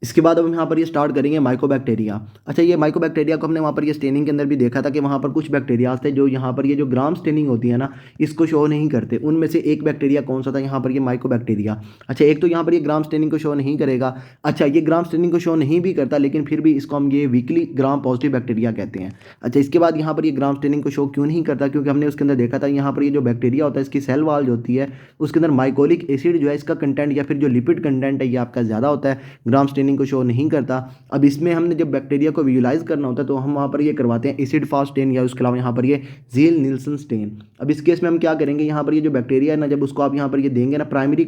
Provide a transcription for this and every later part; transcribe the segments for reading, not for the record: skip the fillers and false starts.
इसके बाद अब हम यहाँ पर ये स्टार्ट करेंगे माइकोबैक्टीरिया। अच्छा, ये माइकोबैक्टीरिया को हमने वहाँ पर ये स्टेनिंग के अंदर भी देखा था कि वहाँ पर कुछ बैक्टीरियाज थे जो यहाँ पर ये जो ग्राम स्टेनिंग होती है ना, इसको शो नहीं करते। उनमें से एक बैक्टीरिया कौन सा था? यहाँ पर ये माइकोबैक्टीरिया। अच्छा, एक तो यहाँ पर ये ग्राम स्टेनिंग को शो नहीं करेगा। अच्छा, ये ग्राम स्टेनिंग को शो नहीं भी करता, लेकिन फिर भी इसको हम ये वीकली ग्राम पॉजिटिव बैक्टीरिया कहते हैं। अच्छा, इसके बाद यहाँ पर ये ग्राम स्टेनिंग को शो क्यों नहीं करता? क्योंकि हमने उसके अंदर देखा था यहाँ पर ये जो बैक्टीरिया होता है इसकी सेल वाल जो होती है उसके अंदर माइकोलिक एसिड जो है इसका कंटेंट या फिर जो लिपिड कंटेंट है ये आपका ज़्यादा होता है, ग्राम स्टेनिंग को शो नहीं करता। अब इसमें हमने जब बैक्टीरिया को विजुलाइज करना होता है तो हम वहाँ पर ये करवाते हैं एसिड फास्ट स्टेन या उसके अलावा यहाँ पर ये झील नील्सन स्टेन। अब इस केस में हम क्या करेंगे, यहाँ पर ये जो बैक्टीरिया है ना, जब उसको आप यहाँ पर ये देंगे ना प्राइमरी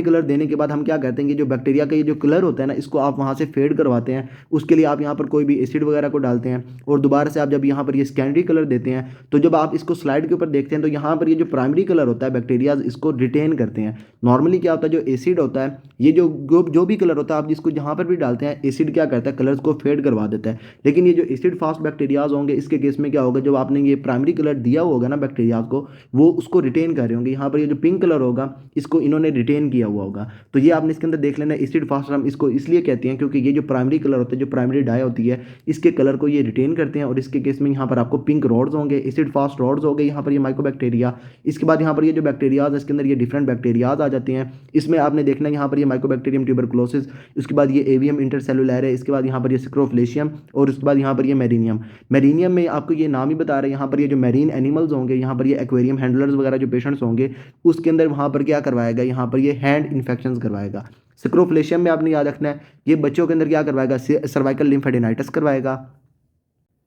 कलर देने के बाद हम क्या करते हैं कि जो बैक्टीरिया का ये जो कलर होता है ना इसको आप वहाँ से फेड करवाते हैं। उसके लिए आप यहाँ पर कोई भी एसिड वगैरह को डालते हैं और दोबारा से आप जब यहाँ पर ये सेकेंडरी कलर देते हैं तो जब आप इसको स्लाइड के ऊपर देखते हैं तो यहाँ पर ये जो प्राइमरी कलर होता है बैक्टीरिया इसको रिटेन करते हैं। नॉर्मली क्या होता है, जो एसिड होता है ये जो भी कलर होता है आप जिसको जहाँ पर भी डालते हैं एसिड क्या करता है, कलर्स को फेड करवा देता है। लेकिन ये जो एसिड फास्ट बैक्टीरियाज होंगे इसके केस में क्या होगा, जब आपने ये प्राइमरी कलर दिया होगा ना बैक्टीरिया को, वो उसको रिटेन कर रहे होंगे। यहाँ पर ये जो पिंक कलर होगा इसको इन्होंने रिटेन किया हुआ होगा। तो ये आपने इसके अंदर देख लेना, एसिड फास्ट हम इसको इसलिए कहते हैं क्योंकि ये जो प्राइमरी कलर होता है, जो प्राइमरी डाई होती है, इसके कलर को ये रिटेन करते हैं। और इसके केस में यहाँ पर आपको पिंक रॉड्स होंगे, एसिड फास्ट रॉड्स हो गए यहाँ पर ये माइकोबैक्टीरिया। इसके बाद यहाँ पर ये जो बैक्टीरियाज है इसके अंदर ये डिफरेंट बैक्टीरियाज आ जाते हैं। इसमें आपने देखना है यहाँ पर ये माइकोबैक्टीरियम ट्यूबरकुलोसिस, उसके बाद ये एवियम इंटरसेलुलर है, इसके बाद यहाँ पर ये सिक्रोफ्लेशियम और उसके बाद यहाँ पर ये मेरीनियम। मेरीनियम में आपको ये नाम ही बता रहे हैं, यहाँ पर ये जो मेरीन एनिमल्स होंगे, यहाँ पर ये एक्वेरियम हैंडलर्स वगैरह जो पेशेंट्स होंगे उसके अंदर वहाँ पर क्या करवाएगा, यहाँ पर ये हैंड इन्फेक्शन करवाएगा। सिक्रोफ्लेशियम में आपने याद रखना है ये बच्चों के अंदर क्या करवाएगा, सर्वाइकल लिम्फेडेनाइटिस करवाएगा।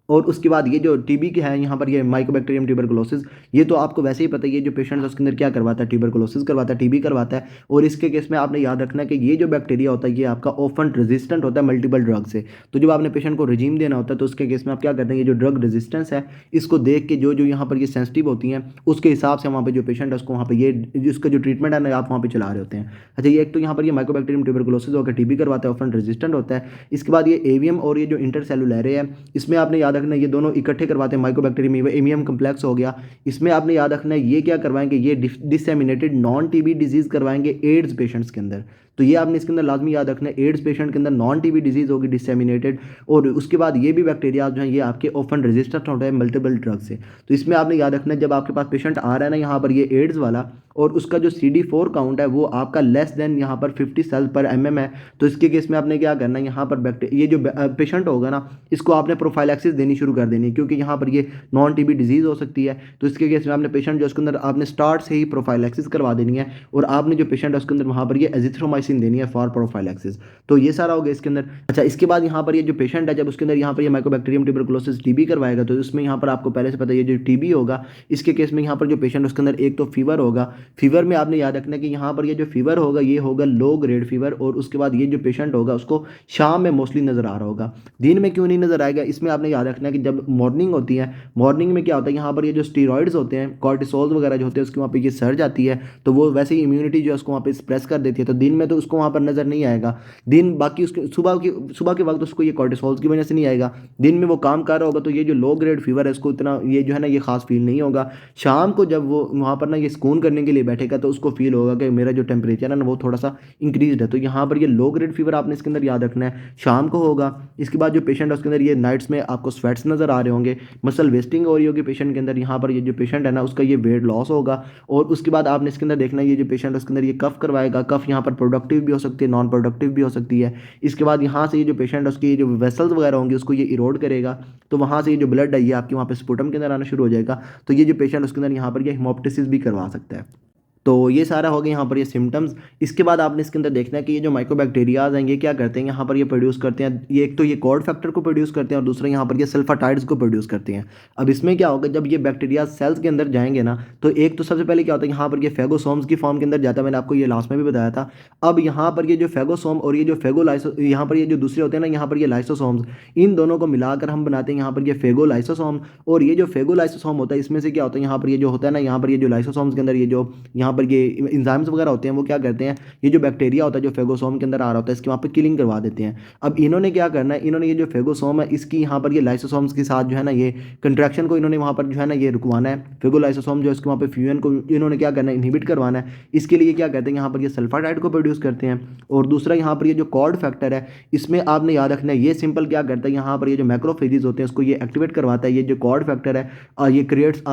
और उसके बाद ये जो टीबी के है यहाँ पर ये माइकोबैक्टीरियम ट्यूबरकुलोसिस, ये तो आपको वैसे ही पता है, ये जो पेशेंट है उसके अंदर क्या करवाता है, ट्यूबरकुलोसिस करवाता है, टीबी करवाता है। और इसके केस में आपने याद रखना है कि ये जो बैक्टीरिया होता है ये आपका ऑफन रेजिस्टेंट होता है मल्टीपल ड्रग से। तो जब आपने पेशेंट को रिजीम देना होता है तो उसके केस में आप क्या करते हैं, ये जो ड्रग रेजिस्टेंस है इसको देख के जो जो यहाँ पर ये सेंसिटिव होती हैं उसके हिसाब से वहाँ पर जो पेशेंट है उसको वहाँ पर ये जिसका जो ट्रीटमेंट है ना आप वहाँ पर चला रहे होते हैं। अच्छा, ये एक तो यहाँ पर ये माइकोबैक्टीरियम ट्यूबरकुलोसिस होकर टीबी करवाता है, ऑफन रेजिस्टेंट होता है। इसके बाद ये एवियम और ये जो इंटरसेलुलर है इसमें आपने याद रखना है ये दोनों इकट्ठे करवाते हैं, माइकोबैक्टीरियम एमियम कम्प्लेक्स हो गया। इसमें आपने याद रखना है ये क्या करवाएंगे, ये डिसएमिनेटेड नॉन टीबी डिजीज करवाएंगे एड्स पेशेंट्स के अंदर। तो ये आपने इसके अंदर लाजमी याद रखना है, एड्स पेशेंट के अंदर नॉन टीबी डिजीज होगी डिसएमिनेटेड। और उसके बाद ये भी बैक्टीरिया जो है ये आपके ऑफन रेजिस्टेंट होता है मल्टीपल ड्रग से। तो इसमें आपने याद रखना है जब आपके पास पेशेंट आ रहा है ना यहाँ पर ये एड्स वाला और उसका जो CD4 काउंट है वो आपका लेस देन यहाँ पर 50 सेल पर mm है, तो इसके केस में आपने क्या करना है, यहाँ पर ये जो पेशेंट होगा ना इसको आपने प्रोफाइलैक्सिस देनी शुरू कर देनी है, क्योंकि यहाँ पर ये नॉन टीबी डिजीज हो सकती है। तो इसके केस में आपने पेशेंट जो उसके अंदर आपने स्टार्ट से ही प्रोफाइलैक्सिस करवा देनी है और आपने जो पेशेंट है उसके अंदर वहाँ पर ये एजिथ्रोमाइसिन देनी है फॉर प्रोफाइलैक्सिस। तो ये सारा हो गया इसके अंदर। अच्छा, इसके बाद यहाँ पर ये जो पेशेंट है जब उसके अंदर यहाँ पर ये माइकोबैक्टीरियम ट्यूबरकुलोसिस टीबी करवाएगा तो उसमें यहाँ पर आपको पहले से पता है ये जो टीबी होगा इसके केस में यहाँ पर जो पेशेंट उसके अंदर एक तो फीवर होगा। फीवर में आपने याद रखना है कि यहाँ पर ये जो फीवर होगा ये होगा लो ग्रेड फीवर। और उसके बाद ये जो पेशेंट होगा उसको शाम में मोस्टली नजर आ रहा होगा, दिन में क्यों नहीं नजर आएगा। इसमें आपने याद रखना है कि जब मॉर्निंग होती है, मॉर्निंग में क्या होता है यहाँ पर ये जो स्टीरॉइड्स होते हैं, कॉर्टिसोल वगैरह जो होते हैं उसके वहाँ पे ये सर्ज आती है तो वो वैसे ही इम्यूनिटी जो है उसको वहाँ पे स्प्रेस कर देती है। तो दिन में तो उसको वहाँ पर नजर नहीं आएगा, दिन बाकी उसके सुबह के वक्त उसको ये कॉर्टिसोल्स की वजह से नहीं आएगा। दिन में वो काम कर रहा होगा तो ये जो लो ग्रेड फीवर है इसको इतना ये जो है ना ये खास फील नहीं होगा। शाम को जब वो वहाँ पर ना ये सुकून करने के लिए बैठेगा तो उसको फील होगा कि मेरा जो टेम्परेचर है ना वो थोड़ा सा इंक्रीज है। तो यहाँ पर ये लो ग्रेड फीवर आपने इसके अंदर याद रखना है, शाम को होगा। इसके बाद जो पेशेंट है उसके अंदर ये नाइट्स में आपको स्वेट्स नजर आ रहे होंगे, मसल वेस्टिंग हो रही होगी पेशेंट के अंदर। यहाँ पर ये जो पेशेंट है ना उसका ये वेट लॉस होगा। और उसके बाद आपने इसके अंदर देखना है ये जो पेशेंट है उसके अंदर ये कफ करवाएगा। कफ यहाँ पर प्रोडक्टिव भी हो सकती है, नॉन प्रोडक्टिव भी हो सकती है। इसके बाद यहाँ से ये जो पेशेंट है उसकी जो वेसल्स वगैरह होंगी उसको ये इरोड करेगा, तो वहाँ से ये जो ब्लड है ये आपके वहाँ पे स्पुटम के अंदर आना शुरू हो जाएगा। तो ये जो पेशेंट उसके अंदर यहाँ पर ये हेमोप्टिसिस भी करवा सकता है। तो ये सारा हो गया यहाँ पर ये सिम्टम्स। इसके बाद आपने इसके अंदर देखना है कि ये जो माइकोबैक्टीरियाज हैं ये क्या करते हैं, यहाँ पर ये प्रोड्यूस करते हैं, ये एक तो ये कॉर्ड फैक्टर को प्रोड्यूस करते हैं और दूसरा यहाँ पर ये सल्फाटाइड्स को प्रोड्यूस करते हैं। अब इसमें क्या होगा, जब ये बैक्टीरिया सेल्स के अंदर जाएंगे ना तो एक तो सबसे पहले क्या होता है यहाँ पर ये फेगोसोम्स की फॉर्म के अंदर जाता है, मैंने आपको ये लास्ट में भी बताया था। अब यहाँ पर ये जो फेगोसोम और ये जो फेगोलाइसो यहाँ पर ये जो दूसरे होते हैं ना यहाँ पर ये लाइसोसोम्स, इन दोनों को मिलाकर हम बनाते हैं यहाँ पर ये फेगोलाइसोसोम। और ये जो फेगोलाइसोसोम होता है इसमें से क्या होता है यहाँ पर ये जो होता है ना यहाँ पर ये जो लाइसोसोम्स के अंदर ये जो यहाँ यहाँ पर ये इंजाइम्स वगैरह होते हैं वो क्या करते हैं, ये जो बैक्टीरिया होता है जो फेगोसोम के अंदर आ रहा होता है इसकी वहाँ पर किलिंग करवा देते हैं। अब इन्होंने क्या करना है, इन्होंने ये जो फेगोसोम है इसकी यहाँ पर ये लाइसोसोम्स के साथ जो है ना ये कंट्रैक्शन को इन्होंने वहाँ पर जो है ना ये रुकवाना है, फेगोलाइसोसोम जो है इसके वहाँ पर फ्यूजन को इन्होंने क्या करना है, इनहिबिट करवाना है। इसके लिए क्या कहते हैं यहाँ पर ये सल्फाटाइड को प्रोड्यूस करते हैं। और दूसरा यहाँ पर ये जो कॉर्ड फैक्टर है इसमें आपने याद रखना है ये सिंपल क्या करता है, यहाँ पर ये जो मैक्रोफेजेस होते हैं उसको ये एक्टिवेट करवाता है। ये जो कॉर्ड फैक्टर है ये क्रिएट्स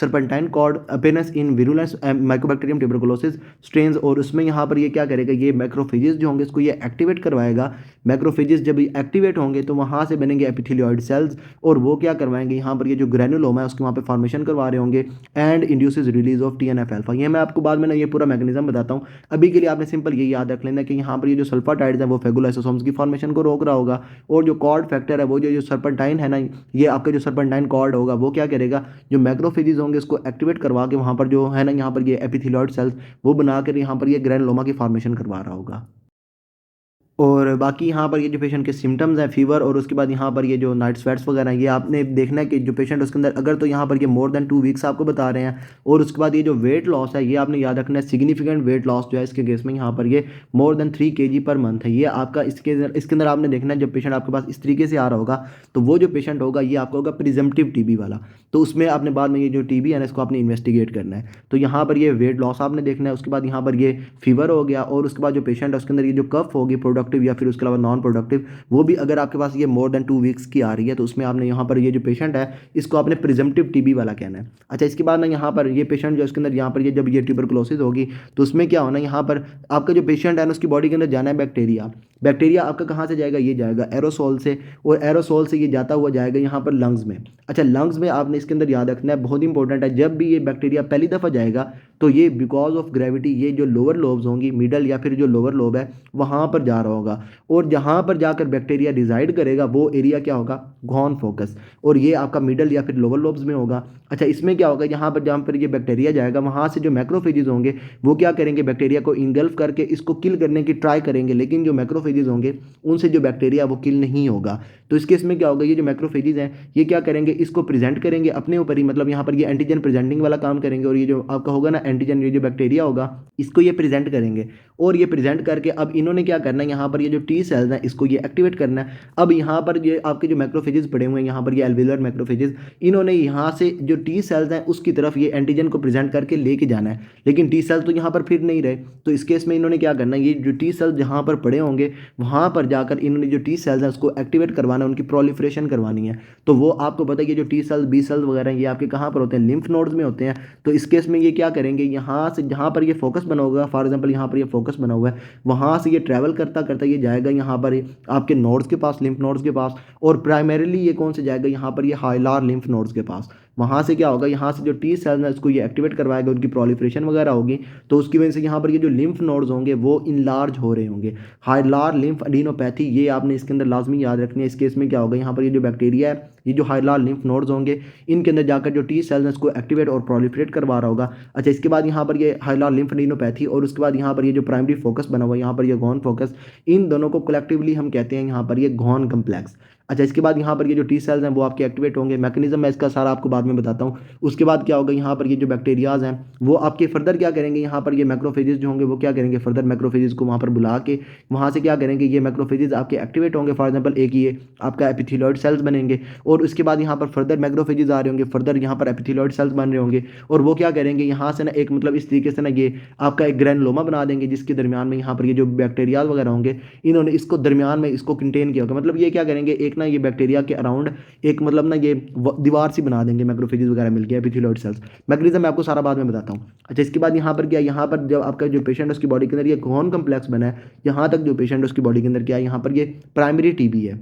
सर्पेंटाइन कॉर्ड अपेयरेंस इन विरुलेंस माइकोबैक्टीरियम ट्यूबरकुलोसिस स्ट्रेन्स। और उसमें यहाँ पर ये क्या करेगा, ये मैक्रोफेजेस जो होंगे इसको ये एक्टिवेट करवाएगा। मैक्रोफेजेस जब एक्टिवेट होंगे तो वहाँ से बनेंगे एपिथेलियोइड सेल्स और वो क्या करवाएंगे, यहाँ पर ये जो ग्रैनुलोमा है उसके वहाँ पे फॉर्मेशन करवा रहे होंगे and induces release of TNF alpha. ये मैं आपको बाद में ना ये पूरा मैकेनिज्म बताता हूँ। अभी के लिए आपने सिंपल ये याद रख लेना कि यहाँ पर ये जो सल्फाटाइड्स है वो फेगोलाइसोसोम्स की फॉर्मेशन को रोक रहा होगा। और जो कॉर्ड फैक्टर है वो जो सर्पेंटाइन है ना, ये आपका जो सर्पेंटाइन कॉर्ड होगा वो क्या करेगा, जो मैक्रोफेजेस होंगे इसको एक्टिवेट करवा के वहाँ पर जो है ना यहाँ पर ये एपिथेलियोइड सेल्स वो बनाकर यहाँ पर ये ग्रैनुलोमा की फॉर्मेशन करवा रहा होगा। और बाकी यहाँ पर ये जो पेशेंट के सिम्टम्स हैं फीवर और उसके बाद यहाँ पर ये जो नाइट स्वेट्स वगैरह हैं ये आपने देखना है कि जो पेशेंट उसके अंदर अगर तो यहाँ पर ये मोर देन 2 वीक्स आपको बता रहे हैं। और उसके बाद ये जो वेट लॉस है ये आपने याद रखना है, सिग्निफिकेंट वेट लॉस जो है इसके केस में यहाँ पर ये more than 3 kg per month है। ये आपका इसके अंदर आपने देखना है जब पेशेंट आपके पास इस तरीके से आ रहा होगा तो वो जो पेशेंट होगा ये आपका होगा प्रिजम्पटिव TB वाला। तो उसमें आपने बाद में ये जो TB है ना इसको आपने इन्वेस्टिगेट करना है। तो यहाँ पर ये वेट लॉस आपने देखना है, उसके बाद यहाँ पर ये फीवर हो गया और उसके बाद जो पेशेंट है उसके अंदर ये जो कफ होगी प्रोडक्टिव या फिर उसके अलावा नॉन प्रोडक्टिव वो भी अगर आपके पास ये मोर देन 2 वीक्स की आ रही है तो उसमें आपने यहाँ पर ये जो पेशेंट है इसको आपने प्रिजम्पटिव TB वाला कहना है। अच्छा, इसके बाद ना यहाँ पर ये पेशेंट जो इसके अंदर यहाँ पर ये जब ये ट्यूबरकुलोसिस होगी तो उसमें क्या होना, यहाँ पर आपका जो पेशेंट है ना उसकी बॉडी के अंदर जाना है बैक्टीरिया। बैक्टीरिया आपका कहाँ से जाएगा, ये जाएगा एरोसोल से और एरोसोल से ये जाता हुआ जाएगा यहाँ पर लंग्स में। अच्छा, लंग्स में आपने इसके अंदर याद रखना है बहुत इंपॉर्टेंट है, जब भी ये बैक्टीरिया पहली दफ़ा जाएगा तो ये बिकॉज ऑफ ग्रेविटी ये जो लोअर लोब्स होंगी मिडल या फिर जो लोअर लोब है वहाँ पर जा रहा होगा और जहाँ पर जाकर बैक्टीरिया रिजाइड करेगा वो एरिया क्या होगा, गॉन फोकस, और ये आपका मिडल या फिर लोअर लोब्स में होगा। अच्छा, इसमें क्या होगा, यहाँ पर जहाँ पर ये बैक्टीरिया जाएगा वहाँ से जो मैक्रोफेजेस होंगे वो क्या करेंगे, बैक्टीरिया को इंगल्फ करके इसको किल करने की ट्राई करेंगे, लेकिन जो मैक्रोफेजेस होंगे उनसे जो बैक्टीरिया वो किल नहीं होगा। तो इस केस में क्या होगा, ये जो मैक्रोफेजेस हैं ये क्या करेंगे, इसको प्रेजेंट करेंगे अपने ऊपर ही, मतलब यहाँ पर ये एंटीजन प्रेजेंटिंग वाला काम करेंगे और ये जो आपका होगा ना एंटीजन, ये जो बैक्टीरिया होगा इसको ये प्रेजेंट करेंगे और ये प्रेजेंट करके अब इन्होंने क्या करना है, यहाँ पर ये जो T सेल्स हैं इसको ये एक्टिवेट करना है। अब यहाँ पर ये आपके जो मैक्रोफेजेस पड़े हुए हैं यहाँ पर ये एल्वेलर मैक्रोफेजेस, इन्होंने यहाँ से जो T सेल्स हैं उसकी तरफ ये एंटीजन को प्रेजेंट करके लेके जाना है, लेकिन T सेल्स तो यहाँ पर फिर नहीं रहे। तो इस केस में इन्होंने क्या करना है, ये जो T सेल्स जहाँ पर पड़े होंगे वहाँ पर जाकर इन्होंने जो T सेल्स हैं उसको एक्टिवेट करवाना है, उनकी प्रोलिफरेशन करवानी है। तो वो आपको पता है कि जो T सेल्स B सेल्स वगैरह ये आपके कहाँ पर होते हैं, लिम्फ नोड्स में होते हैं। तो इस केस में ये क्या करेंगे, यहाँ से जहाँ पर ये फोकस बना होगा, फॉर एग्जांपल यहाँ पर ये फोकस बना हुआ है, वहाँ से ये ट्रैवल करता करता ये जाएगा यहाँ पर आपके नोड्स के पास, लिम्फ नोड्स के पास, और प्राइमरीली ये कौन से जाएगा, यहाँ पर ये हाइलार लिम्फ नोड्स के पास। वहाँ से क्या होगा, यहाँ से जो T सेल्स है इसको ये एक्टिवेट करवाएगा, उनकी प्रोलिफरेशन वगैरह होगी, तो उसकी वजह से यहाँ पर ये जो लिम्फ नोड्स होंगे वो इनलार्ज हो रहे होंगे। हाइलार लिम्फ एडिनोपैथी ये आपने इसके अंदर लाजमी याद रखनी है। इस केस में क्या होगा, यहाँ पर ये जो बैक्टीरिया है ये जो हाइलार लिम्फ नोड्स होंगे इनके अंदर जाकर जो T सेल्स है इसको एक्टिवेट और प्रोलिफरेट करवा रहा होगा। अच्छा, इसके बाद यहाँ पर ये हाइलार लिम्फ एडिनोपैथी और उसके बाद यहाँ पर ये जो प्राइमरी फोकस बना हुआ है यहाँ पर ये गॉन फोकस, इन दोनों को कलेक्टिवली हम कहते हैं यहाँ पर ये गॉन कम्प्लेक्स। अच्छा, इसके बाद यहाँ पर ये जो T सेल्स हैं वो आपके एक्टिवेट होंगे, मैकेनिज्म मैं इसका सारा आपको बाद में बताता हूँ। उसके बाद क्या होगा, यहाँ पर ये जो बैक्टीरियाज हैं वो आपके फर्दर क्या करेंगे, यहाँ पर ये मैक्रोफेजेस जो होंगे वो क्या करेंगे, फर्दर मैक्रोफेजेस को वहाँ पर बुला के वहाँ से क्या करेंगे, ये मैक्रोफेजेस आपके एक्टिवेट होंगे। फॉर एग्जाम्पल एक ये आपका एपिथेलियोइड सेल्स बनेंगे और उसके बाद यहाँ पर फर्दर मैक्रोफेजेस आ रहे होंगे, फर्दर यहाँ पर एपिथेलियोइड सेल्स बन रहे होंगे और वो क्या करेंगे, यहाँ से ना एक मतलब इस तरीके से ना ये आपका एक ग्रैनुलोमा बना देंगे जिसके दरमियान में यहाँ पर ये जो बैक्टीरियाज वगैरह होंगे इन्होंने इसको दरमियान में इसको कंटेन किया होगा। मतलब ये क्या करेंगे, एक ना ये बैक्टीरिया के अराउंड एक मतलब ना ये दीवार सी बना देंगे, मैक्रोफेजेस वगैरह मिलके एपिथेलियोइड सेल्स। मैकेनिज्म मैं आपको सारा बाद में बताता हूँ। अच्छा, इसके बाद यहाँ पर क्या, यहाँ पर जब आपका जो पेशेंट है उसकी बॉडी के अंदर ये गॉन कम्प्लेक्स बना है, यहाँ तक जो पेशेंट है उसकी बॉडी के अंदर क्या है, यहाँ पर ये प्राइमरी TB है,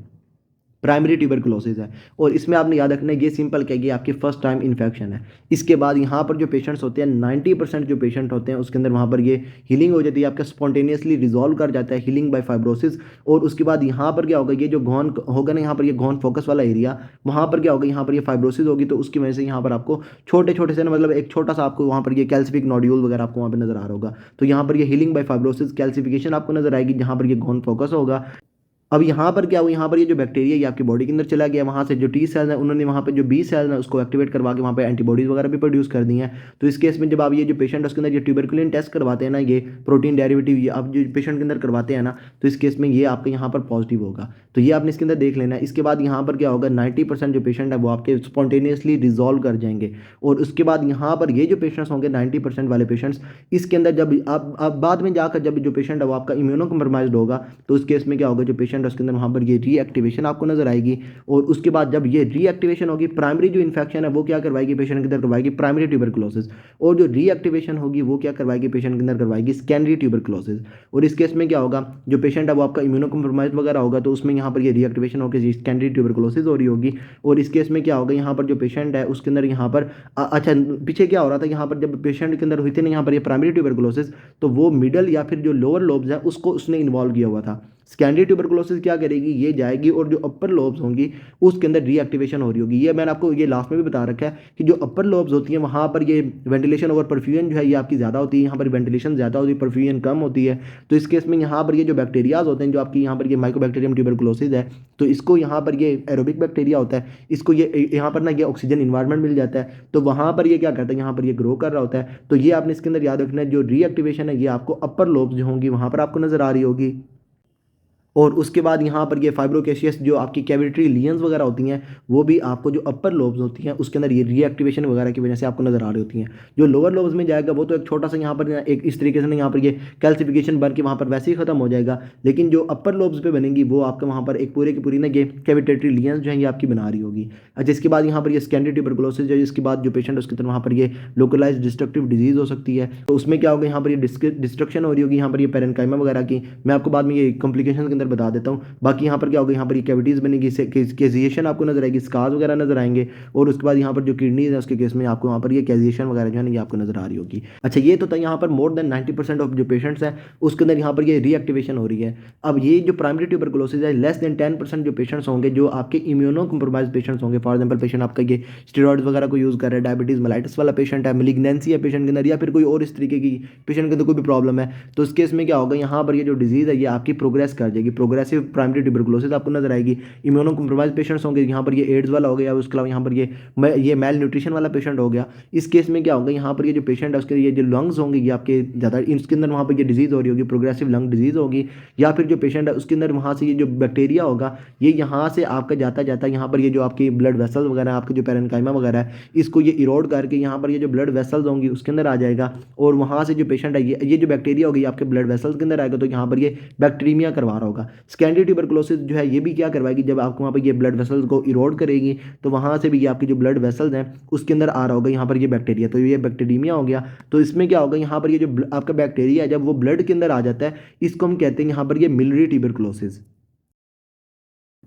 प्राइमरी ट्यूबरकुलोसिस है। और इसमें आपने याद रखना है ये सिंपल क्या, ये आपकी फर्स्ट टाइम इन्फेक्शन है। इसके बाद यहाँ पर जो पेशेंट्स होते हैं 90% जो पेशेंट होते हैं उसके अंदर वहाँ पर ये हीलिंग हो जाती है, आपका स्पॉन्टेनियसली रिजॉल्व कर जाता है, हीलिंग बाय फाइब्रोसिस। और उसके बाद यहाँ पर क्या होगा, ये जो गॉन होगा ना यहाँ पर ये गॉन फोकस वाला एरिया, वहाँ पर क्या होगा, यहाँ पर ये फाइब्रोसिस होगी तो उसकी वजह से यहाँ पर आपको छोटे छोटे से ना मतलब एक छोटा सा आपको वहाँ पर ये कैल्सिफिक नोड्यूल वगैरह आपको वहाँ पर नजर आ रहा होगा। तो यहाँ पर ये हीलिंग बाय फाइब्रोसिस कैल्सिफिकेशन आपको नजर आएगी जहाँ पर ये गॉन फोकस होगा। अब यहाँ पर क्या हुआ, यहाँ पर ये जो बैक्टीरिया ये आपकी बॉडी के अंदर चला गया, वहाँ से जो टी सेल्स हैं उन्होंने वहाँ पे जो बी सेल्स हैं उसको एक्टिवेट करवा के वहाँ पे एंटीबॉडीज वगैरह भी प्रोड्यूस कर दी हैं। तो इस केस में जब आप ये जो पेशेंट है उसके अंदर ये ट्यूबरकुलिन टेस्ट करवाते हैं ना, ये प्रोटीन डेरिवेटिव ये आप जो पेशेंट के अंदर करवाते हैं ना, तो इस केस में ये आपके यहाँ पर पॉजिटिव होगा। तो ये आपने इसके अंदर देख लेना है। इसके बाद यहाँ पर क्या होगा, 90% जो पेशेंट है वो आपके स्पॉन्टेनियसली रिजॉल्व कर जाएंगे। और उसके बाद यहाँ पर ये जो पेशेंट्स होंगे 90% वाले पेशेंट्स, इसके अंदर जब आप बाद में जाकर जब जो पेशेंट है वो आपका इम्यूनो कम्प्रोमाइज्ड होगा, तो उस केस में क्या होगा, जो पेशेंट है उसके अंदर वहाँ पर ये रीएक्टिवेशन आपको नजर आएगी। और उसके बाद जब ये रीएक्टिवेशन होगी, प्राइमरी जो इन्फेक्शन है वो क्या करवाएगी पेशेंट के अंदर, करवाएगी प्राइमरी ट्यूबरकुलोसिस। और जो रीएक्टिवेशन होगी वो क्या करवाएगी पेशेंट के अंदर, करवाएगी सेकेंडरी ट्यूबरकुलोसिस। और इस केस में क्या होगा, जो पेशेंट है वो आपका इम्यूनो कम्प्रोमाइज वगैरह होगा, तो उसमें यहाँ पर ये रीएक्टिवेशन होकर सेकेंडरी ट्यूबरकुलोसिस हो रही होगी। और इस केस में क्या होगा, यहाँ पर जो पेशेंट है उसके अंदर यहाँ पर अच्छा पीछे क्या हो रहा था, यहाँ पर जब पेशेंट के अंदर हुई थी ना यहाँ पर ये प्राइमरी ट्यूबरकुलोसिस, तो वो मिडल या फिर जो लोअर लोब्स है उसको उसने इन्वॉल्व किया हुआ था। सेकेंडरी ट्यूबरकुलोसिस क्या करेगी, ये जाएगी और जो अपर लोब्स होंगी उसके अंदर रीएक्टिवेशन हो रही होगी। ये मैंने आपको ये लास्ट में भी बता रखा है कि जो अपर लोब्स होती हैं वहाँ पर ये वेंटिलेशन ओवर परफ्यूजन जो है ये आपकी ज़्यादा होती है, यहाँ पर वेंटिलेशन ज़्यादा होती है, परफ्यूजन कम होती है। तो इस केस में यहाँ पर ये जो बैक्टीरियाज होते हैं, जो आपकी यहाँ पर ये माइकोबैक्टीरियम ट्यूबरकुलोसिस है, तो इसको यहाँ पर ये एरोबिक बैक्टीरिया होता है, इसको ये यहाँ पर ना ये ऑक्सीजन इन्वायरमेंट मिल जाता है, तो वहाँ पर ये क्या करता है, यहाँ पर ये ग्रो कर रहा होता है। तो ये आपने इसके अंदर याद रखना है, जो रीएक्टिवेशन है ये आपको अपर लोब्स जो होंगी वहाँ पर आपको नजर आ रही होगी। और उसके बाद यहाँ पर ये फाइब्रोकेशियस जो आपकी कैविटरी लियंस वगैरह होती हैं, वो भी आपको जो अपर लोब्स होती हैं उसके अंदर ये रीएक्टिवेशन वगैरह की वजह से आपको नजर आ रही होती हैं। जो लोअर लोब्स में जाएगा वो तो एक छोटा सा यहाँ पर एक इस तरीके से ना यहाँ पर ये कैल्सिफिकेशन बन के वहाँ पर वैसे ही खत्म हो जाएगा, लेकिन जो अपर लोब्स पे बनेंगी वो आपका वहाँ पर एक पूरे की पूरी ना ये कैविटेटरी लियंस जो है ये आपकी बना रही होगी। अच्छा, इसके बाद यहाँ पर ये सेकेंडरी ट्यूबरकुलोसिस है, जिसके बाद जो पेशेंट है उसके अंदर वहाँ पर ये लोकलाइज डिस्ट्रक्टिव डिजीज हो सकती है। तो उसमें क्या होगा, यहाँ पर ये डिस्ट्रक्शन हो रही होगी यहाँ पर ये पेरेन्काइमा वगैरह की, मैं आपको बाद में ये कॉम्प्लिकेशन के अंदर बता देता हूँ। बाकी यहाँ पर क्या होगा, यहाँ पर ये कैविटीज़ बनेगी, कैजिएशन आपको नजर आएगी, स्कार्स वगैरह नजर आएंगे। और उसके बाद यहाँ पर जो किडनीज है उसके केस में आपको वहाँ पर ये कैजिएशन वगैरह जो है ना ये आपको नजर आ रही होगी। अच्छा, ये तो था यहाँ पर मोर देन 90% ऑफ जो पेशेंट्स हैं उसके अंदर यहाँ पर ये रीएक्टिवेशन हो रही है। अब ये जो प्राइमरी ट्यूबरकुलोसिस है, लेस देन 10% जो पेशेंट्स होंगे जो आपके इम्यूनो कम्प्रोमाइज पेशेंट्स होंगे, फॉर एग्जाम्पल पेशेंट आपका ये स्टेरॉइड्स वगैरह को यूज़ कर रहा है, डायबिटीज़ मेलाइटिस वाला पेशेंट है, मिलिग्नेंसी है पेशेंट के अंदर, या फिर कोई और इस तरीके की पेशेंट के अंदर कोई भी प्रॉब्लम है, तो इस केस में क्या होगा, यहाँ पर ये जो डिजीज़ है ये आपकी प्रोग्रेस कर जाएगी, प्रोग्रेसिव प्राइमरी ट्यूबरकुलोसिस आपको नजर आएगी। इम्यूनो कम्प्रोमाइज पेशेंट्स होंगे, यहाँ पर ये एड्स वाला हो गया, उसके अलावा यहाँ पर ये मेल न्यूट्रिशन वाला पेशेंट हो गया। इस केस में क्या होगा, यहाँ पर ये जो पेशेंट है उसके ये जो लंग्स होंगे ये आपके ज़्यादा इसके अंदर वहाँ पर ये डिजीज़ हो रही होगी, प्रोग्रेसिव लंग डिजीज़ होगी। या फिर जो पेशेंट है उसके अंदर वहाँ से ये जो बैक्टीरिया होगा ये यहाँ से आपका जाता जाता यहाँ पर ये जो आपकी ब्लड वेसल्स वगैरह आपके जो पेरेन्काइमा वगैरह है इसको ये इरोड करके यहाँ पर ये जो ब्लड वेसल्स होंगी उसके अंदर आ जाएगा। और वहाँ से जो पेशेंट है ये जो बैक्टीरिया होगी आपके ब्लड वेसल्स के अंदर आएगा, तो यहाँ पर ये बैक्टीरिया करवा रहा होगा। सेकेंडरी ट्यूबरकुलोसिस जो है ये भी क्या करवाएगी, जब आपको वहाँ पर ये ब्लड वेसल्स को इरोड करेगी तो वहाँ से भी ये आपकी जो ब्लड वेसल्स हैं उसके अंदर आ रहा होगा यहाँ पर ये बैक्टीरिया, तो ये बैक्टीरिया हो गया। तो इसमें क्या होगा, यहाँ पर ये जो आपका बैक्टीरिया है जब वो ब्लड के अंदर आ जाता है इसको हम कहते हैं यहाँ पर ये मिलियरी ट्यूबरकुलोसिस।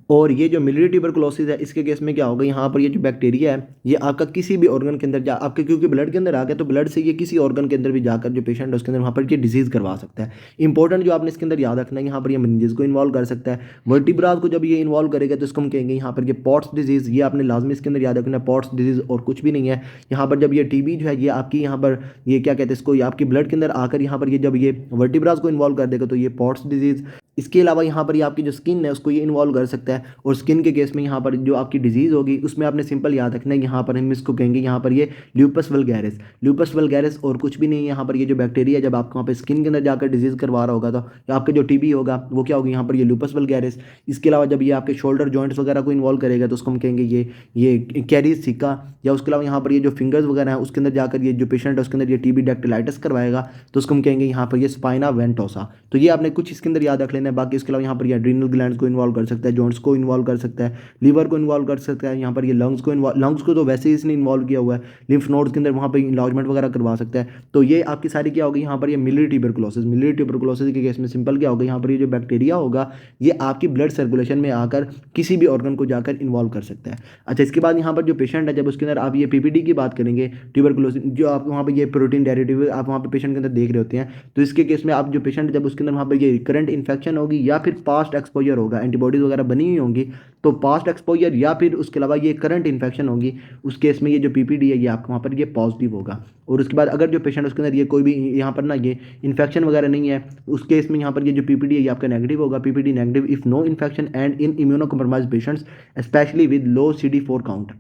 और ये जो मिलियरी ट्यूबरकुलोसिस है इसके केस में क्या होगा, यहाँ पर ये जो बैक्टीरिया है ये आपका किसी भी ऑर्गन के अंदर जा आपके क्योंकि ब्लड के अंदर आ गया तो ब्लड से ये किसी ऑर्गन के अंदर भी जाकर जो पेशेंट है उसके अंदर वहाँ पर ये डिजीज़ करवा सकता है। इंपॉर्टेंट जो आपने इसके अंदर याद रखना है, यहाँ पर ये मेनिंजेस को इन्वॉल्व कर सकता है, वर्टिब्रास को जब ये इन्वॉल्व करेगा तो इसको हम कहेंगे यहाँ पर ये पॉट्स डिजीज़, ये आपने लाजमी इसके अंदर याद रखना है, पॉट्स डिजीज़ और कुछ भी नहीं है। यहाँ पर जब ये टीबी जो है ये आपकी यहाँ पर ये क्या कहते हैं इसको, ये आपकी ब्लड के अंदर आकर यहाँ पर ये जब ये वर्टिब्रास को इन्वॉल्व कर देगा तो ये पॉट्स डिजीज़। इसके अलावा यहाँ पर ये आपकी जो स्किन है उसको ये इन्वॉल्व कर सकता है, और स्किन के केस में यहाँ पर जो आपकी डिजीज़ होगी उसमें आपने सिंपल याद रखना है, यहाँ पर हम इसको कहेंगे यहाँ पर ये ल्यूपस वल्गैरिस। ल्यूपस वल्गैरिस और कुछ भी नहीं है, यहाँ पर ये जो बैक्टीरिया जब आपको वहाँ पर स्किन के अंदर जाकर डिजीज़ करवा रहा होगा तो आपके जो टीबी होगा वो क्या होगा, यहाँ पर ये ल्यूपस वल्गैरिस। इसके अलावा जब ये आपके शोल्डर जॉइंट्स वगैरह को इन्वॉल्व करेगा तो उसको हम कहेंगे ये कैरीज सिक्का। या उसके अलावा यहाँ पर ये जो फिंगर्स वगैरह है उसके अंदर जाकर ये जो पेशेंट है उसके अंदर ये टीबी डेक्टिलाइटिस करवाएगा तो उसको हम कहेंगे यहाँ पर ये स्पाइना वेंटोसा। तो ये आपने कुछ इसके अंदर याद रख लेना है। बाकी इसके अलावा यहाँ पर ये एड्रीनल ग्लैंड्स को इन्वॉल्व कर सकता है, जॉइंट्स को इन्वॉल्व कर सकता है, लीवर को इन्वॉल्व कर सकता है, यहाँ पर ये लंग्स को तो वैसे ही इसने इन्वॉल्व किया हुआ है, लिम्फ नोड्स के अंदर वहाँ पर इन्लार्जमेंट वगैरह करवा सकता है। तो ये आपकी सारी क्या होगी, यहाँ पर ये मिलियरी ट्यूबरकुलोसिस। मिलियरी ट्यूबरकुलोसिस के केस में सिंपल क्या होगा, यहाँ पर ये जो बैक्टीरिया होगा ये आपकी ब्लड सर्कुलेशन में आकर किसी भी ऑर्गन को जाकर इन्वॉल्व कर सकता है। अच्छा, इसके बाद यहाँ पर जो पेशेंट है जब उसके अंदर आप ये पीपीडी की बात करेंगे, ट्यूबरकुलोसिस जो आप वहाँ पर ये प्रोटीन डेरिवेटिव आप वहाँ पर पेशेंट के अंदर देख रहे होते हैं, तो इसके केस में आप जो पेशेंट जब उसके अंदर वहाँ पर ये करंट इन्फेक्शन होगी या फिर पास्ट एक्सपोजर होगा, एंटीबॉडीज वगैरह बनी बनी हुई होंगी तो पास्ट एक्सपोजर या फिर उसके अलावा ये करंट इन्फेक्शन होगी, उस केस में ये जो पीपीडी है ये आपको वहाँ पर ये पॉजिटिव होगा। और उसके बाद अगर जो पेशेंट उसके अंदर ये कोई भी यहाँ पर ना ये इन्फेक्शन वगैरह नहीं है, उस केस में यहाँ पर ये जो पीपीडी है ये आपका नेगेटिव होगा। PPD negative if no infection and in immunocompromised patients especially with low CD4 count.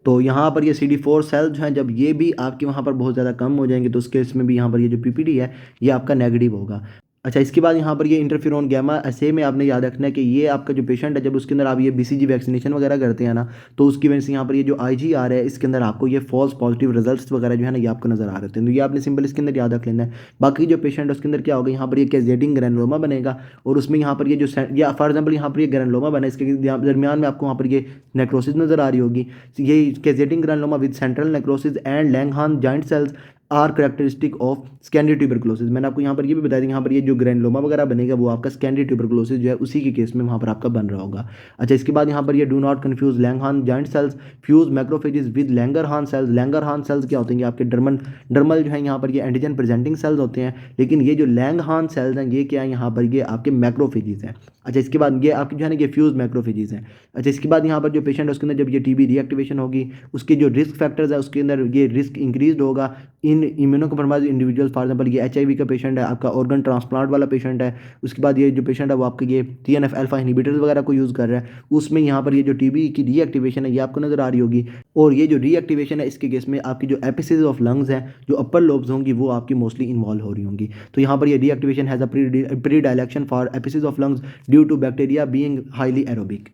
तो यहाँ पर ये CD4 सेल्स जो हैं जब ये भी आपके वहाँ पर बहुत ज़्यादा कम हो जाएंगे तो उस केस में भी यहाँ पर ये जो पीपीडी है ये आपका नेगेटिव होगा। अच्छा, इसके बाद यहाँ पर ये इंटरफेरोन गैमा ऐसे में आपने याद रखना है कि ये आपका जो पेशेंट है जब उसके अंदर आप ये BCG वैक्सीनेशन वगैरह करते हैं ना, तो उसकी वजह से यहाँ पर ये जो IgR है इसके अंदर आपको ये फॉल्स पॉजिटिव रिजल्ट्स वगैरह जो है ना ये आपको नजर आ रहे हैं। तो ये आपने सिंपल इसके अंदर याद रख लेना है। बाकी जो पेशेंट है उसके अंदर क्या होगा, यहाँ पर ये कैजेटिंग ग्रैनुलोमा बनेगा और उसमें यहाँ पर ये जो या फॉर एग्जाम्पल यहाँ पर ये ग्रैनुलोमा बना, इसके दरमियान में आपको वहाँ पर ये नेक्रोसिस नजर आ रही होगी। ये caseating granuloma with central necrosis and Langhans giant cells are characteristic of secondary tuberculosis. मैंने आपको यहाँ पर ये भी बताया था, यहाँ पर ये जो ग्रैनुलोमा वगैरह बनेगा वो आपका स्कैंडी ट्यूबरकुलोसिस जो है उसी के केस में वहाँ पर आपका बन रहा होगा। अच्छा, इसके बाद यहाँ पर ये do not confuse Langhans giant cells fused macrophages with Langerhans cells. Langerhans cells क्या होते हैं, आपके डर्मल जो है यहाँ पर ये एंटीजन प्रेजेंटिंग सेल्स होते हैं, लेकिन ये जो लैंगहान सेल्स हैं ये क्या है, यहाँ पर ये आपके मैक्रोफेजेस हैं। अच्छा, इसके बाद ये आपकी जो है ना ये फ्यूज मैक्रोफेजेस हैं। अच्छा, इसके बाद यहाँ पर जो पेशेंट है उसके अंदर जब ये TB रीएक्टिवेशन होगी उसके जो रिस्क फैक्टर्स है उसके अंदर ये रिस्क इंक्रीज होगा in immunocompromise individuals. For example ये HIV का पेशेंट है, आपका ऑर्गन ट्रांसप्लांट वाला पेशेंट है, उसके बाद ये जो पेशेंट है वो आपके ये TNF अल्फा इनहिबिटर्स वगैरह को यूज़ कर रहा है, उसमें यहाँ पर ये जो TB की रीएक्टिवेशन है ये आपको नजर आ रही होगी। और ये जो रीएक्टिवेशन है इसके केस में आपकी जो एपिसिस ऑफ लंग्स हैं जो अपर लोब्स होंगी वो आपकी मोस्टली इन्वॉल्व हो रही होंगी। तो यहाँ पर ये reactivation has a predilection for apices of lungs due to bacteria being highly aerobic.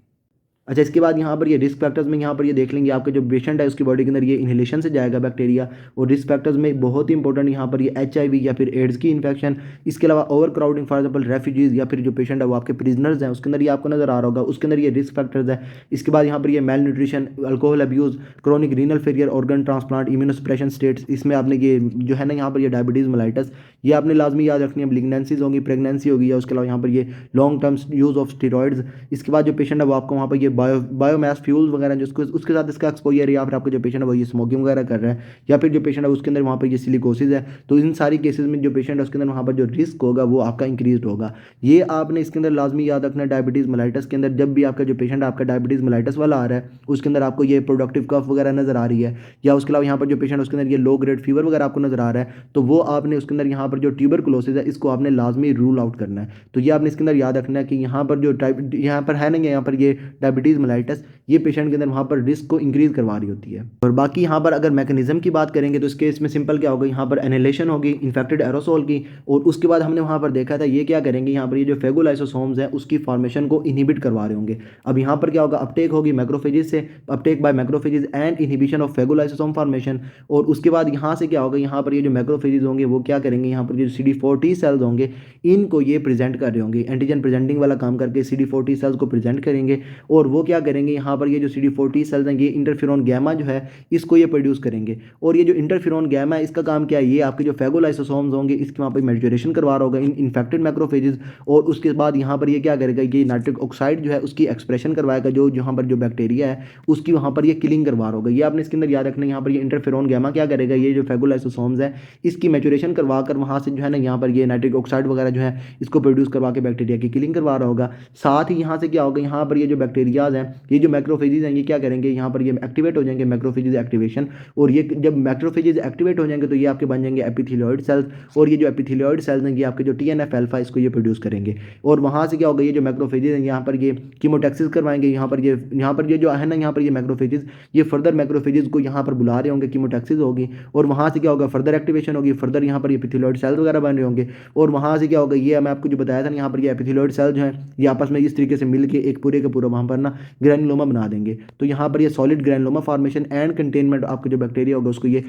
अच्छा, इसके बाद यहाँ पर ये रिस्क फैक्टर्स में यहाँ पर ये देख लेंगे आपका जो पेशेंट है उसकी बॉडी के अंदर ये इनहेलेशन से जाएगा बैक्टीरिया। और रिस्क फैक्टर्स में बहुत ही इंपॉर्टेंट यहाँ पर ये HIV या फिर एड्स की इन्फेक्शन, इसके अलावा over crowding for example refugees या फिर जो पेशेंट है वो आपके प्रिजनर्स हैं उसके अंदर ये आपको नजर आ रहा होगा, उसके अंदर ये रिस्क फैक्टर्स है। इसके बाद यहाँ पर ये mail nutrition, alcohol abuse, chronic renal failure, organ transplant, immunosuppression states, इसमें आपने ये जो है ना यहाँ पर ये डायबिटीज़ मेलाइटस ये आपने लाजमी याद रखनी है। लिग्नेंसीज होंगी, प्रेगनेंसी होगी, या उसके अलावा यहाँ पर ये long term use of steroids. इसके बाद जो पेशेंट है वो आपको वहाँ पर ये बायोमास फ्यूल्स वगैरह जिसको उसके साथ इसका एक्सपोजर है, या फिर आपका जो पेशेंट है वो ये स्मोकिंग वगैरह कर रहा है, या फिर जो पेशेंट है उसके अंदर वहाँ पर ये सिलिकोसिस है, तो इन सारी केसेस में जो पेशेंट है उसके अंदर वहाँ पर जो रिस्क होगा वो आपका इंक्रीज होगा। ये आपने इसके अंदर लाजमी याद रखना है। डायबिटीज़ मेलाइटस के अंदर जब भी आपका जो पेशेंट है आपका डायबिटीज़ मेलाइटस वाला आ रहा है उसके अंदर आपको ये प्रोडक्टिव कफ वगैरह नजर आ रही है, या उसके अलावा यहाँ पर जो पेशेंट उसके अंदर ये लो ग्रेड फीवर वगैरह आपको नजर आ रहा है, तो वो आपने उसके अंदर यहाँ पर जो ट्यूबरकुलोसिस है इसको आपने लाजमी रूल आउट करना है। तो ये आपने इसके अंदर याद रखना है कि यहाँ पर जो यहाँ पर है नहीं है, यहाँ पर ये डायबिटीज़ मेलाइटस ये पेशेंट के अंदर वहाँ पर रिस्क को इंक्रीज करवा रही होती है। और बाकी यहाँ पर अगर मैकेनिज्म की बात करेंगे तो इस केस में सिंपल क्या होगा, यहाँ पर एनहेलेशन होगी इन्फेक्टेड एरोसोल की, और उसके बाद हमने वहाँ पर देखा था ये क्या करेंगे, यहाँ पर ये जो फेगोलाइसोसोम्स हैं उसकी फॉर्मेशन को इनहिबिट करवा रहे होंगे। अब यहाँ पर क्या होगा, अपटेक होगी मैक्रोफेजेस से, uptake by macrophages and inhibition of phagolysosome formation. और उसके बाद यहाँ से क्या होगा, यहाँ पर ये जो मैक्रोफेजेस होंगे वो क्या करेंगे, यहाँ पर जो CD4 T सेल्स होंगे इनको ये प्रेजेंट कर रहे होंगे, एंटीजन प्रेजेंटिंग वाला काम करके CD4 T सेल्स को प्रेजेंट करेंगे। और वो क्या करेंगे, यहाँ पर ये जो CD4 T सेल्स हैं ये इंटरफेरोन गैमा जो है इसको ये प्रोड्यूस करेंगे। और ये जो इंटरफेरोन गैमा है इसका काम क्या है, ये आपके जो फेगोलाइसोसोम्स होंगे इसके वहाँ पर मैच्योरेशन करवा रहा होगा इन इन्फेक्टेड मैक्रोफेजेस। और उसके बाद यहाँ पर ये क्या करेगा, ये नाइट्रिक ऑक्साइड जो है उसकी एक्सप्रेशन करवाएगा, जो यहाँ पर जो बैक्टीरिया है उसकी वहाँ पर ये किलिंग करवा रहा होगा। ये आपने इसके अंदर याद रखना है। यहाँ पर ये इंटरफेरोन गैमा क्या करेगा, ये जो फेगोलाइसोसोम्स है इसकी मैच्योरेशन करवा कर वहाँ से जो है ना यहाँ पर ये नाइट्रिक ऑक्साइड वगैरह जो है इसको प्रोड्यूस करवा के बैक्टीरिया की किलिंग करवा रहा होगा। साथ ही यहाँ से क्या होगा, यहाँ पर ये जो बैक्टीरियाज हैं ये जो मैक्रोफेजेस हैं ये क्या करेंगे, यहाँ पर ये एक्टिवेट हो जाएंगे, मैक्रोफेजेस एक्टिवेशन। और ये जब मैक्रोफेजेस एक्टिवेट हो जाएंगे तो ये आपके बन जाएंगे एपिथेलियोइड सेल्स। और ये जो एपिथेलियोइड सेल्स हैं ये आपके जो TNF अल्फा इसको ये प्रोड्यूस करेंगे। और वहाँ से क्या होगा, ये जो मैक्रोफेजेस हैं यहाँ पर ये कीमोटैक्सिस करवाएंगे, यहाँ पर ये जो है ना यहाँ पर ये मैक्रोफेजेस ये फर्दर मैक्रोफेजेस को यहाँ पर बुला रहे होंगे, कीमोटैक्सिस होगी। और वहाँ से क्या होगा, फर्दर एक्टिवेशन होगी, फर्दर यहाँ पर ये एपिथेलियोइड सेल्स वगैरह बन रहे होंगे। और वहाँ से क्या होगा, ये मैं आपको जो बताया था ना यहाँ पर ये एपिथेलियोइड सेल जो है ये आपस में इस तरीके से मिलके एक पूरे का पूरा वहाँ पर ना ग्रैनुलोमा बना देंगे। तो यहाँ पर ये solid granuloma formation and containment आपका जो बैक्टीरिया होगा उसको ये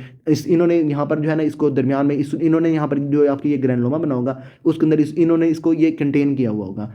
इन्होंने यहाँ पर जो है ना इसको दरमियान में इन्होंने यहाँ पर जो आपकी ये ग्रैनुलोमा बना होगा उसके अंदर इन्होंने इसको ये कंटेन किया हुआ होगा।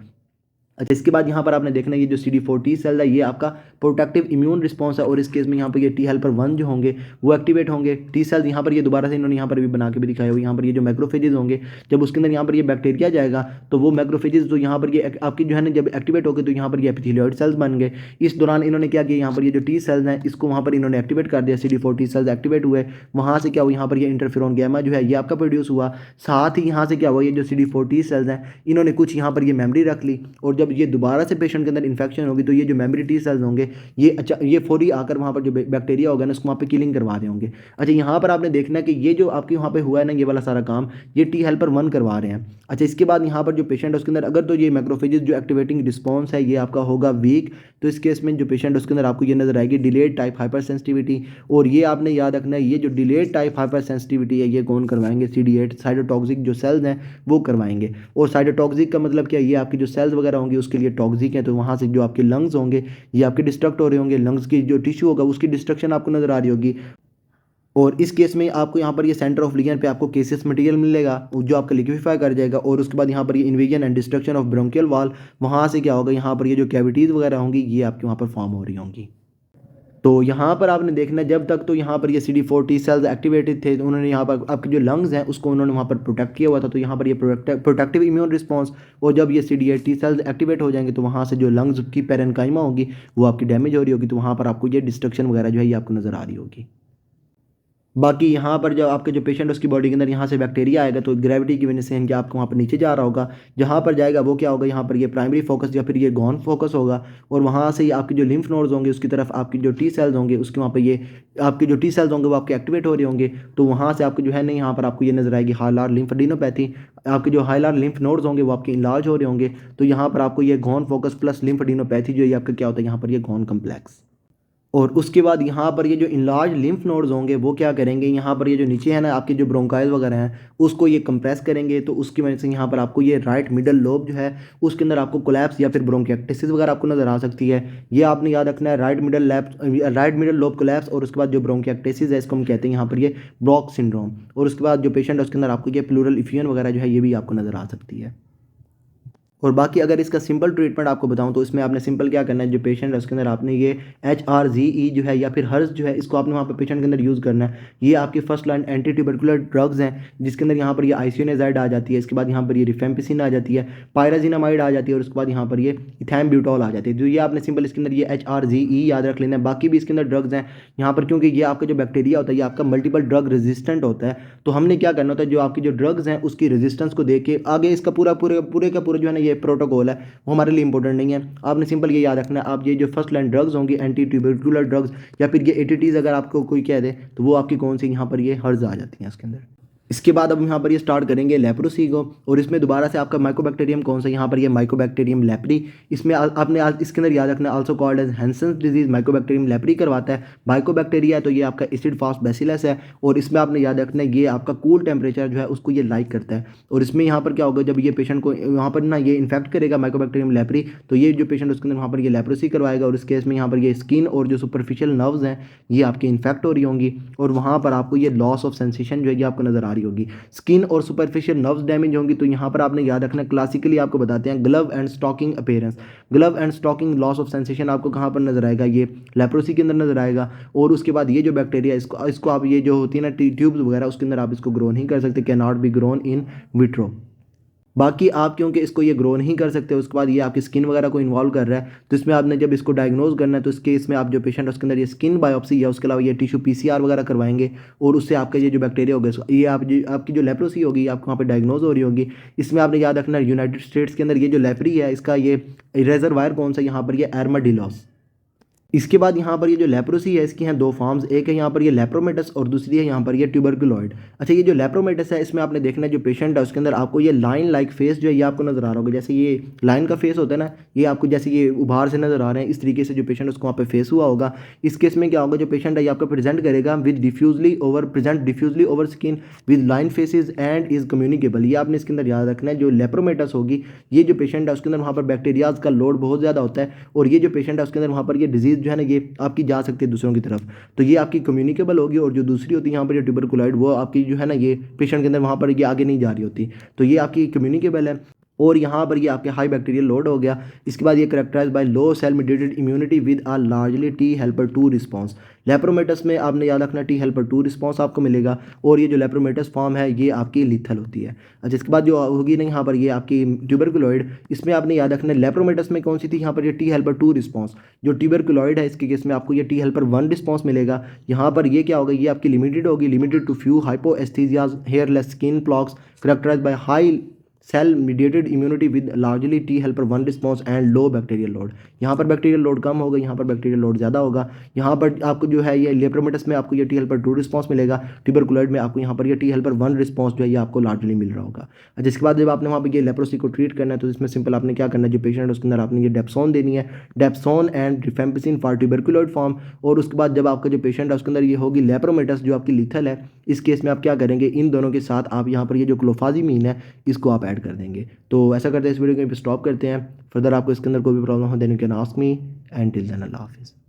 अच्छा, इसके बाद यहाँ पर आपने देखना ये जो CD4 T सेल है ये आपका प्रोटेक्टिव इम्यून रिस्पॉन्स है। और इस केस में यहाँ पर ये T हेल्पर 1 जो होंगे वो एक्टिवेट होंगे। T सेल्स यहाँ पर ये दोबारा से इन्होंने यहाँ पर भी बना के भी दिखाया हुआ, यहाँ पर ये जो मैक्रोफेजेस होंगे जब उसके अंदर यहाँ पर ये बैक्टीरिया जाएगा तो वो मैक्रोफेजेस जो यहाँ पर ये आपकी जो है ना जब एक्टिवेट हो गए तो यहाँ पर ये एपिथेलियोइड सेल्स बन गए। इस दौरान इन्होंने क्या किया, यहाँ पर ये जो T सेल्स हैं इसको वहाँ पर इन्होंने एक्टिवेट कर दिया, CD4 T सेल्स एक्टिवेट हुए। वहाँ से क्या हुआ, यहाँ पर ये इंटरफेरोन गैमा जो है ये आपका प्रोड्यूस हुआ। साथ ही यहाँ से क्या हुआ, ये जो CD4 T सेल्स हैं इन्होंने कुछ यहाँ पर ये मेमोरी रख ली। और जब ये दोबारा से पेशेंट के अंदर इन्फेक्शन होगी तो ये जो मेमोरी टी सेल्स होंगे ये फौरी आकर वहाँ पर जो बैक्टीरिया होगा ना उसको वहाँ पे किलिंग करवा रहे होंगे। अच्छा, यहाँ पर आपने देखना है कि ये जो आपके वहाँ पे हुआ है ना ये वाला सारा काम ये टी हेल्पर 1 करवा रहे हैं। अच्छा, इसके बाद यहाँ पर जो पेशेंट है उसके अंदर अगर तो ये मैक्रोफेजेस जो एक्टिवेटिंग रिस्पॉन्स है ये आपका होगा वीक, तो इस केस में जो पेशेंट उसके अंदर आपको ये नजर आएगी डिलेड टाइप हाइपर सेंसिटिविटी। और ये आपने याद रखना है ये जो डिलेड टाइप हाइपर सेंसिटिविटी है ये कौन करवाएंगे, CD8 साइटोटॉक्सिक जो सेल्स हैं वो करवाएंगे। और साइटोटॉक्सिक का मतलब क्या, ये आपकी जो सेल्स वगैरह होंगी उसके लिए टॉक्सिक है, तो वहाँ से जो आपके लंग्स होंगे ये आपके डिस्ट्रक्ट हो रहे होंगे, लंग्स की जो टिश्यू होगा उसकी डिस्ट्रक्शन आपको नजर आ रही होगी। और इस केस में आपको यहाँ पर ये सेंटर ऑफ लिगेंड पे आपको केसेस मटेरियल मिलेगा जो आपका लिक्विफाई कर जाएगा। और उसके बाद यहाँ पर ये invasion and destruction of bronchial वाल, वहाँ से क्या होगा यहाँ पर ये जो कैविटीज़ वगैरह होंगी ये आपके वहाँ पर फॉर्म हो रही होंगी। तो यहाँ पर आपने देखना है जब तक तो यहाँ पर ये CD4 टी सेल्स एक्टिवेटेड थे तो उन्होंने यहाँ पर आपके जो लंग्स हैं उसको उन्होंने वहाँ पर प्रोटेक्ट किया हुआ था, तो यहाँ पर ये प्रोटेक्टिव इम्यून रिस्पॉन्स। और जब ये CD8 टी सेल्स एक्टिवेट हो जाएंगे तो वहाँ से जो लंग्स की पेरेन्काइमा होगी वो आपकी डैमेज हो रही होगी, तो वहाँ पर आपको ये डिस्ट्रक्शन वगैरह जो है ये आपको नज़र आ रही होगी। बाकी यहाँ पर जब आपके जो पेशेंट उसकी बॉडी के अंदर यहाँ से बैक्टीरिया आएगा तो ग्रेविटी की वजह से इनके आपको वहाँ पर नीचे जा रहा होगा, जहाँ पर जाएगा वो क्या होगा, यहाँ पर ये प्राइमरी फोकस या फिर ये गॉन फोकस होगा। और वहाँ से ही आपकी जो लिम्फ नोड्स होंगे उसकी तरफ आपकी जो टी सेल्स होंगे उसके वहाँ पर ये आपके जो टी सेल्स होंगे वो आपके एक्टिवेट हो रहे होंगे, तो वहाँ से आपको जो है ना यहाँ पर आपको ये नजर आएगी हाइलार लिम्फेडिनोपैथी। आपके जो हाइलार लिम्फ नोड्स होंगे वो आपके इलाज हो रहे होंगे, तो यहाँ पर आपको ये गॉन फोकस प्लस लिम्फेडिनोपैथी जो है आपका क्या होता है यहाँ पर ये गॉन कम्प्लेक्स। और उसके बाद यहाँ पर ये जो इनलार्ज लिम्फ नोड्स होंगे वो क्या करेंगे, यहाँ पर ये जो नीचे है ना आपके जो ब्रोंकाइल वगैरह हैं उसको ये कंप्रेस करेंगे, तो उसकी वजह से यहाँ पर आपको ये राइट मिडल लोब जो है उसके अंदर आपको कोलैप्स या फिर ब्रोंकिएक्टिसिस वगैरह आपको नजर आ सकती है। ये आपने याद रखना है, राइट मिडल लोब कोलैप्स। और उसके बाद जो ब्रोंकिएक्टिसिस है इसको हम कहते हैं यहाँ पर ये ब्रॉक सिंड्रोम। और उसके बाद जो पेशेंट है उसके अंदर आपको ये प्लूरल इफ्यूजन वगैरह जो है ये भी आपको नजर आ सकती है। और बाकी अगर इसका सिंपल ट्रीटमेंट आपको बताऊं तो इसमें आपने सिंपल क्या करना है, जो पेशेंट है उसके अंदर आपने ये HRZE जो है या फिर हर्स जो है इसको आपने वहाँ पे पेशेंट के अंदर यूज़ करना है। ये आपकी first line anti tubercular drugs हैं जिसके अंदर यहाँ पर ये आइसोनियाज़ाइड आ जाती है, इसके बाद यहाँ पर ये रिफेम्पिसिन आ जाती है, पायराजिनामाइड आ जाती है, और उसके बाद यहाँ पर ये इथैम्ब्यूटॉल आ जाती है। तो ये आपने सिंपल इसके अंदर ये HRZE याद रख लेना है। बाकी भी इसके अंदर ड्रग्स हैं यहाँ पर, क्योंकि ये आपका जो बैक्टीरिया होता है ये आपका मल्टीपल ड्रग रेजिस्टेंट होता है, तो हमने क्या करना होता है जो आपकी जो ड्रग्स हैं उसकी रेजिस्टेंस को देख के आगे इसका पूरे का पूरा जो है ना ये प्रोटोकॉल है वो हमारे लिए इंपॉर्टेंट नहीं है। आपने सिंपल ये याद रखना है, आप ये जो फर्स्ट लाइन ड्रग्स होंगी एंटी ट्यूबरकुलर ड्रग्स या फिर ये ATTs अगर आपको कोई कह दे तो वो आपकी कौन सी यहाँ पर ये हर्ज आ जाती हैं इसके अंदर। इसके बाद अब यहाँ पर ये स्टार्ट करेंगे लेप्रोसी को, और इसमें दोबारा से आपका माइकोबैक्टीरियम कौन सा, यहाँ पर ये माइकोबैक्टीरियम लेप्री। इसमें आपने इसके अंदर याद रखना है also called as Hansen's disease mycobacterium leprae करवाता है। माइकोबैक्टीरिया है तो ये आपका एसिड फास्ट बैसिलस है, और इसमें आपने याद रखना है ये आपका कूल टेम्परेचर जो है उसको ये लाइक करता है। और इसमें यहाँ पर क्या होगा, जब ये पेशेंट को यहाँ पर ना ये इन्फेक्ट करेगा माइकोबैक्टीरियम लेप्री, तो ये जो पेशेंट उसके अंदर वहाँ पर ये लेप्रोसी करवाएगा, और इस केस में यहाँ पर ये स्किन और जो सुपरफिशियल नर्व्स हैं ये आपके इन्फेक्ट हो रही होंगी, और वहाँ पर आपको ये लॉस ऑफ सेंसेशन जो है ये आपको नजर आ रही होगी, स्किन और सुपरफिशियल नर्व्स डैमेज होंगी। तो यहाँ पर आपने याद रखना, क्लासिकली आपको बताते हैं glove and stocking appearance, glove and stocking loss of sensation आपको कहाँ पर नजर आएगा, ये लेप्रोसी के अंदर नजर आएगा। और उसके बाद ये जो बैक्टीरिया इसको आप ये जो होती है ना ट्यूब्स वगैरह उसके अंदर आप इसको ग्रो नहीं कर सकते, can not be grown in vitro. बाकी आप क्योंकि इसको ये ग्रो नहीं कर सकते, उसके बाद ये आपकी स्किन वगैरह को इन्वॉल्व कर रहा है, तो इसमें आपने जब इसको डायग्नोज करना है तो इसके इसमें आप जो पेशेंट है उसके अंदर ये स्किन बायोप्सी या उसके अलावा ये टिश्यू PCR वगैरह करवाएंगे, और उससे आपका ये जो बैक्टीरिया होगा ये आपकी जो लेप्रोसी होगी आपको वहाँ पर डायग्नोज हो रही होगी। इसमें आपने याद रखना यूनाइटेड स्टेट्स के अंदर ये जो लेप्री है इसका ये रिजर्वायर कौन सा, यहाँ पर ये आर्माडिलोस। इसके बाद यहाँ पर ये जो लेप्रोसी है इसकी हैं 2 फॉर्म्स, एक है यहाँ पर ये लेप्रोमेटस और दूसरी है यहाँ पर ये ट्यूबरकुलॉइड। अच्छा, ये जो लेप्रोमेटस है इसमें आपने देखना है जो पेशेंट है उसके अंदर आपको ये लाइन लाइक फेस जो है ये आपको नजर आ रहा होगा, जैसे ये लाइन का फेस होता है ना, ये आपको जैसे ये उभार से नजर आ रहे हैं इस तरीके से जो पेशेंट उसको वहाँ पे फेस हुआ होगा। इस केस में क्या होगा, जो पेशेंट है ये आपको प्रेजेंट करेगा with डिफ्यूजली over skin with line faces and is communicable. ये आपने इसके अंदर याद रखना है, जो लेप्रोमेटस होगी ये जो पेशेंट है उसके अंदर वहाँ पर बैक्टीरियाज का लोड बहुत ज़्यादा होता है, और ये जो पेशेंट है उसके अंदर वहाँ पर ये डिजीज़ जो है ना ये आपकी जा सकती है दूसरों की तरफ, तो ये आपकी कम्युनिकेबल होगी। और जो दूसरी होती है यहाँ पर ये ट्यूबरकुलॉइड वो आपकी जो है ना ये पेशेंट के अंदर वहाँ पर ये आगे नहीं जा रही होती, तो ये आपकी कम्युनिकेबल है। और यहाँ पर ये आपके हाई बैक्टीरियल लोड हो गया। इसके बाद ये characterise by low cell mediated immunity with a largely T helper 2 response. Lepromatous में आपने याद रखना T हेल्पर 2 रिस्पॉन्स आपको मिलेगा, और ये जो लेप्रोमेटस फॉर्म है ये आपकी लिथल होती है। अच्छा, इसके बाद जो होगी ना यहाँ पर ये आपकी ट्यूबरकुलॉइड, इसमें आपने याद रखना लेप्रोमेटस में कौन सी थी, यहाँ पर ये T हेल्पर 2 रिस्पॉन्स। जो ट्यूबरकुलॉइड है इसके केस में आपको ये T हेल्पर 1 रिस्पॉन्स मिलेगा। यहाँ पर ये क्या होगा, ये आपकी लिमिटेड होगी, limited to few hypoesthesias hairless skin plaques characterized by high cell mediated immunity with largely T helper 1 response and low bacterial load. यहाँ पर बैक्टीरियल लोड कम होगा, यहाँ पर बैक्टीरियल लोड ज़्यादा होगा। यहाँ पर आपको जो है ये लेप्रोमेटस में आपको ये टी हेल्पर 2 रिस्पॉन्स मिलेगा, ट्यूबरकुलोइड में आपको यहाँ पर ये टी हेल्पर 1 रिस्पॉन्स जो है ये आपको लार्जली मिल रहा होगा। जिसके बाद जब आपने वहाँ पर ये लेप्रोसी को ट्रीट करना है तो इसमें सिंपल आपने क्या करना है, जो पेशेंट है उसके अंदर आपने ये डेप्सोन देनी है, dapsone and rifampicin for tuberculoid form. और उसके बाद जब आपका जो पेशेंट है उसके अंदर ये होगी लेप्रोमेटस जो आपकी लीथल है, इस केस में आप क्या करेंगे, इन दोनों के साथ आप यहाँ पर ये जो क्लोफाजीमीन है इसको आप ऐड कर देंगे। तो ऐसा करते हैं इस वीडियो को स्टॉप करते हैं। फर्दर आपको इसके अंदर कोई भी प्रॉब्लम हो then you can ask me and till then अल्लाह हाफिज़।